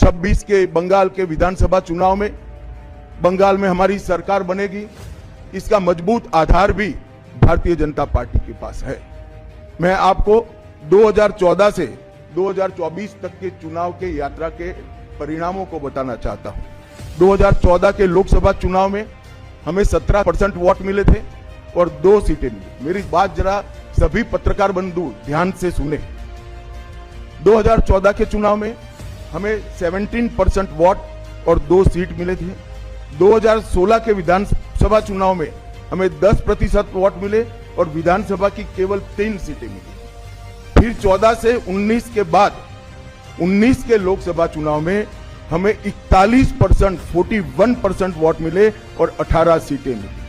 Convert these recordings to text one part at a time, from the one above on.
26 के बंगाल के विधानसभा चुनाव में बंगाल में हमारी सरकार बनेगी, इसका मजबूत आधार भी भारतीय जनता पार्टी के पास है। मैं आपको 2014 से 2024 तक के चुनाव के यात्रा के परिणामों को बताना चाहता हूं। 2014 के लोकसभा चुनाव में हमें 17% वोट मिले थे और 2 सीटें मिली। मेरी बात जरा सभी पत्रकार बंधु ध्यान से सुने। 2014 के चुनाव में हमें 17% वोट और 2 सीट मिले थे। 2016 के विधानसभा चुनाव में हमें 10% वोट मिले और विधानसभा की केवल 3 सीटें मिली। फिर 14 से 19 के बाद 19 के लोकसभा चुनाव में हमें 41% वोट मिले और 18 सीटें मिली।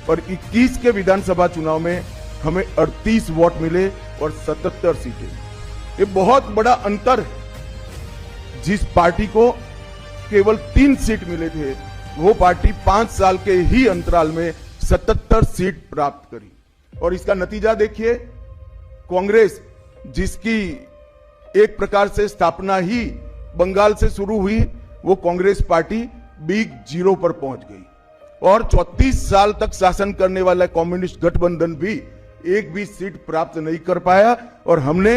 और 21 के विधानसभा चुनाव में हमें 38 वोट मिले और 77 सीटें मिली। ये बहुत बड़ा अंतर है। जिस पार्टी को केवल 3 सीट मिले थे, वो पार्टी 5 साल के ही अंतराल में 77 सीट प्राप्त करी। और इसका नतीजा देखिए, कांग्रेस जिसकी एक प्रकार से स्थापना ही बंगाल से शुरू हुई, वो कांग्रेस पार्टी बिग जीरो पर पहुंच गई। और 34 साल तक शासन करने वाला कम्युनिस्ट गठबंधन भी एक भी सीट प्राप्त नहीं कर पाया और हमने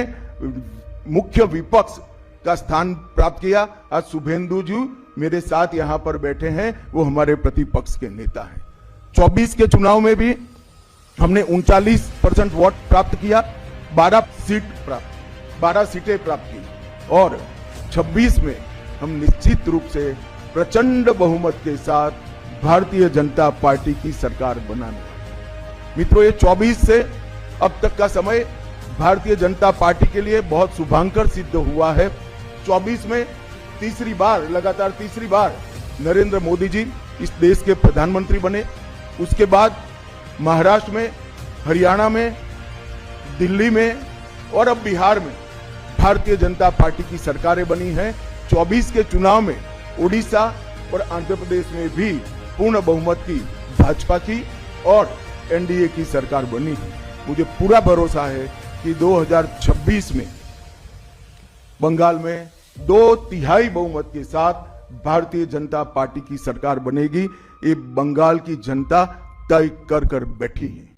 मुख्य विपक्ष का स्थान प्राप्त किया। आज शुभेंदु जी मेरे साथ यहां पर बैठे हैं, वो हमारे प्रतिपक्ष के नेता हैं। 24 के चुनाव में भी हमने 39% वोट प्राप्त किया, 12 सीटें प्राप्त की और 26 में हम निश्चित रूप से प्रचंड बहुमत के साथ भारतीय जनता पार्टी की सरकार बनाने वाले। मित्रों, ये 24 से अब तक का समय भारतीय जनता पार्टी के लिए बहुत शुभांकर सिद्ध हुआ है। 24 में लगातार तीसरी बार नरेंद्र मोदी जी इस देश के प्रधानमंत्री बने। उसके बाद महाराष्ट्र में, हरियाणा में, दिल्ली में और अब बिहार में भारतीय जनता पार्टी की सरकारें बनी हैं। 24 के चुनाव में उड़ीसा और आंध्र प्रदेश में भी पूर्ण बहुमत की भाजपा की और एनडीए की सरकार बनी है। मुझे पूरा भरोसा है कि 2026 में बंगाल में 2/3 बहुमत के साथ भारतीय जनता पार्टी की सरकार बनेगी। ये बंगाल की जनता तय कर बैठी है।